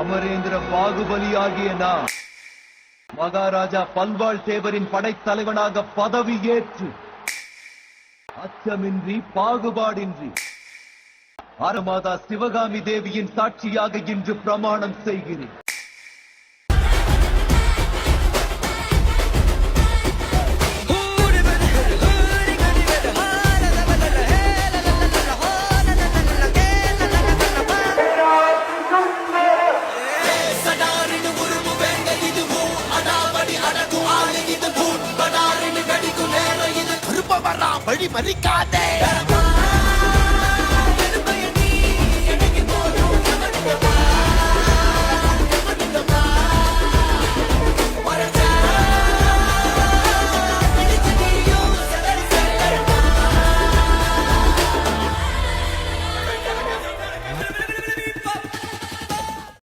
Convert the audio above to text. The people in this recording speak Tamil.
அமரேந்திர பாகுபலி ஆகிய நான் மகாராஜா பல்வாள் தேவரின் படைத்தலைவனாக பதவி ஏற்று அச்சமின்றி பாகுபாடின்றி அரமாதா சிவகாமி தேவியின் சாட்சியாக இன்று பிரமாணம் செய்கிறேன். வழி மறிக்காதே.